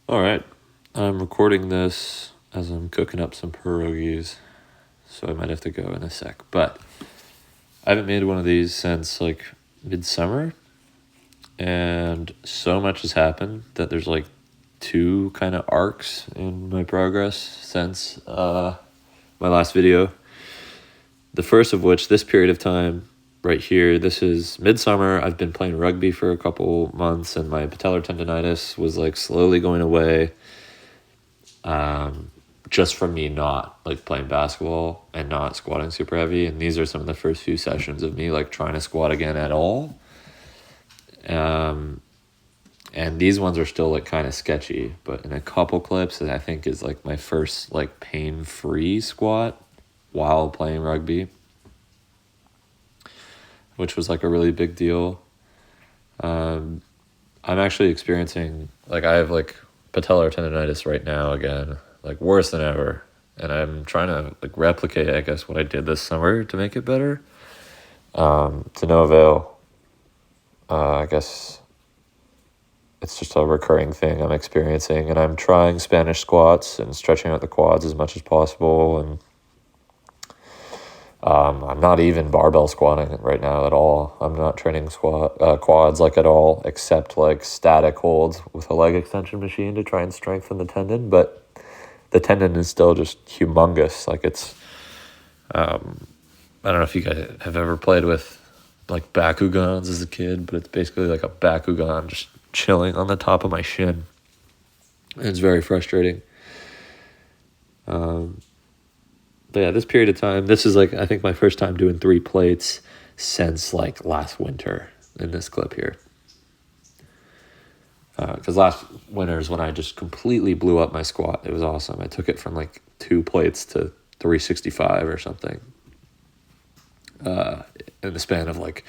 All right. I'm recording this as I'm cooking up some pierogies, so I might have to go in a sec. But I haven't made one of these since like midsummer, and so much has happened that there's like two kind of arcs in my progress since my last video. The first of which, this period of time right here, this is midsummer. I've been playing rugby for a couple months, and my patellar tendonitis was like slowly going away. Just from me not like playing basketball and not squatting super heavy. And these are some of the first few sessions of me like trying to squat again at all. And these ones are still like kind of sketchy, but in a couple clips that I think is like my first like pain-free squat while playing rugby, which was like a really big deal. I'm actually experiencing like I have like patellar tendonitis right now again, like worse than ever, and I'm trying to like replicate, I guess, what I did this summer to make it better. To no avail. I guess it's just a recurring thing I'm experiencing, and I'm trying Spanish squats and stretching out the quads as much as possible, and I'm not even barbell squatting right now at all. I'm not training quads like at all, except like static holds with a leg extension machine to try and strengthen the tendon. But the tendon is still just humongous. Like it's, I don't know if you guys have ever played with like Bakugans as a kid, but it's basically like a Bakugan just chilling on the top of my shin. And it's very frustrating. But yeah, this period of time, this is like, I think my first time doing 3 plates since like last winter in this clip here. Because last winter is when I just completely blew up my squat. It was awesome. I took it from like 2 plates to 365 or something. In the span of like,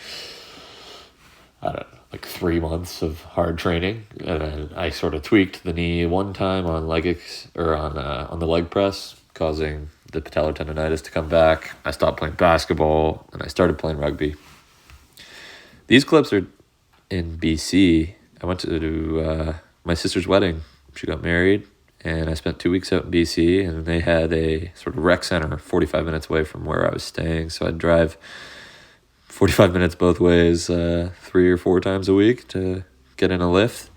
I don't know, like 3 months of hard training. And then I sort of tweaked the knee one time on on the leg press, causing the patellar tendonitis to come back. I stopped playing basketball and I started playing rugby. These clips are in BC. I went to my sister's wedding. She got married, and I spent 2 weeks out in BC, and they had a sort of rec center 45 minutes away from where I was staying. So I'd drive 45 minutes both ways 3 or 4 times a week to get in a lift.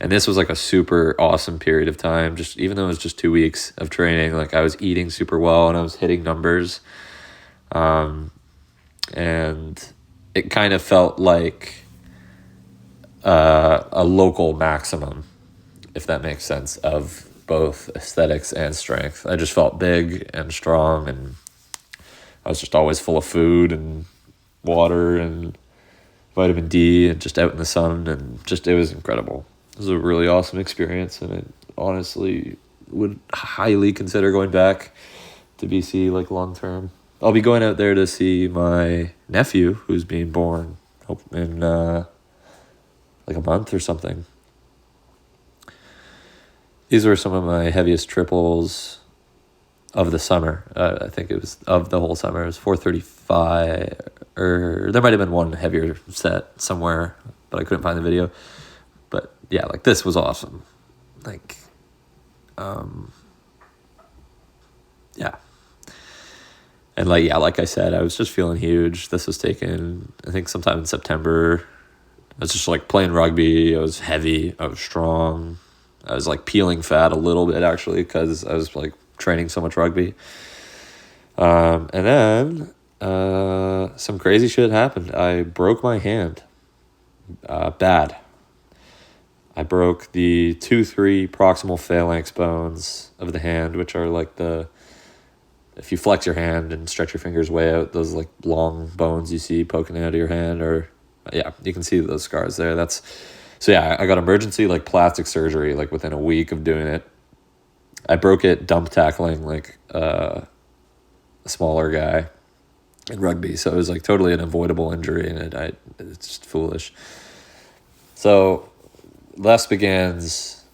And this was like a super awesome period of time. Just even though it was just 2 weeks of training, like I was eating super well and I was hitting numbers. And it kind of felt like a local maximum, if that makes sense, of both aesthetics and strength. I just felt big and strong, and I was just always full of food and water and vitamin D and just out in the sun, and just it was incredible. It was a really awesome experience, and I honestly would highly consider going back to BC like long term. I'll be going out there to see my nephew who's being born in like a month or something. These were some of my heaviest triples of the summer. I think it was of the whole summer. It was 435, or there might have been one heavier set somewhere, but I couldn't find the video. But yeah, like this was awesome. Like, yeah. And like, yeah, like I said, I was just feeling huge. This was taken, I think, sometime in September. I was just like playing rugby. I was heavy. I was strong. I was like peeling fat a little bit actually because I was like training so much rugby. And then some crazy shit happened. I broke my hand bad. I broke the 2-3 proximal phalanx bones of the hand, which are like if you flex your hand and stretch your fingers way out, those like long bones you see poking out of your hand, or yeah, you can see those scars there. So yeah, I got emergency like plastic surgery like within a week of doing it. I broke it dump tackling like a smaller guy in rugby, so it was like totally an avoidable injury, and it's just foolish. So thus begins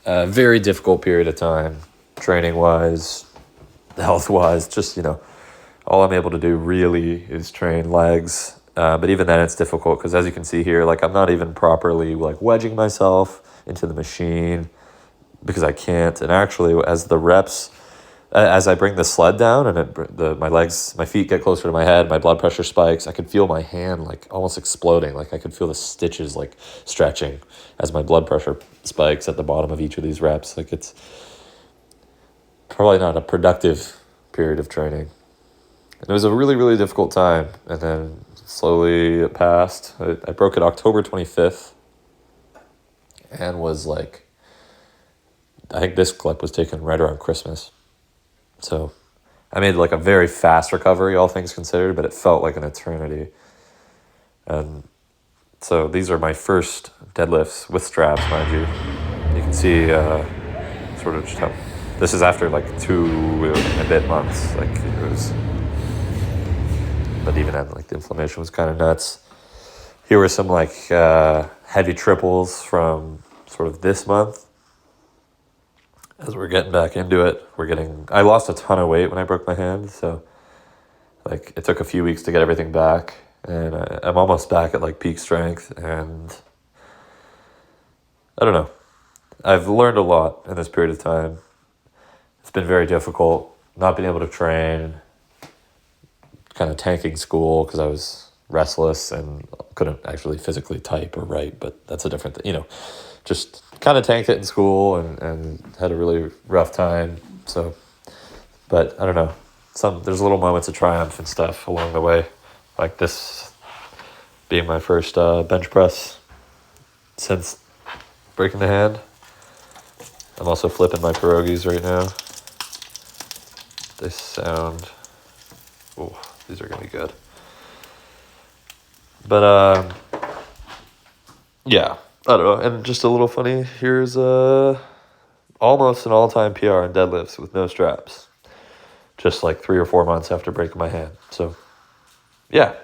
a very difficult period of time, training wise, health wise. Just all I'm able to do really is train legs. But even then it's difficult because, as you can see here, like I'm not even properly like wedging myself into the machine. because I can't. And actually, as the reps, as I bring the sled down and my feet get closer to my head, my blood pressure spikes. I could feel my hand like almost exploding. Like I could feel the stitches like stretching as my blood pressure spikes at the bottom of each of these reps. Like it's probably not a productive period of training. And it was a really, really difficult time. And then slowly it passed. I broke it October 25th and was like, I think this clip was taken right around Christmas. So I made like a very fast recovery, all things considered, but it felt like an eternity. And so these are my first deadlifts with straps, mind you. You can see sort of just how this is after like 2 and a bit months. Like it was, but even then, like the inflammation was kind of nuts. Here were some like heavy triples from sort of this month. As we're getting back into it, I lost a ton of weight when I broke my hand, so like it took a few weeks to get everything back, and I'm almost back at like peak strength, and I don't know. I've learned a lot in this period of time. It's been very difficult, not being able to train, kind of tanking school because I was restless and couldn't actually physically type or write, but that's a different thing, just kind of tanked it in school and had a really rough time. So, but I don't know, there's little moments of triumph and stuff along the way, like this being my first bench press since breaking the hand. I'm also flipping my pierogies right now. They sound, these are gonna be good. But yeah, I don't know. And just a little funny, here's almost an all-time PR in deadlifts with no straps, just like 3 or 4 months after breaking my hand. So yeah,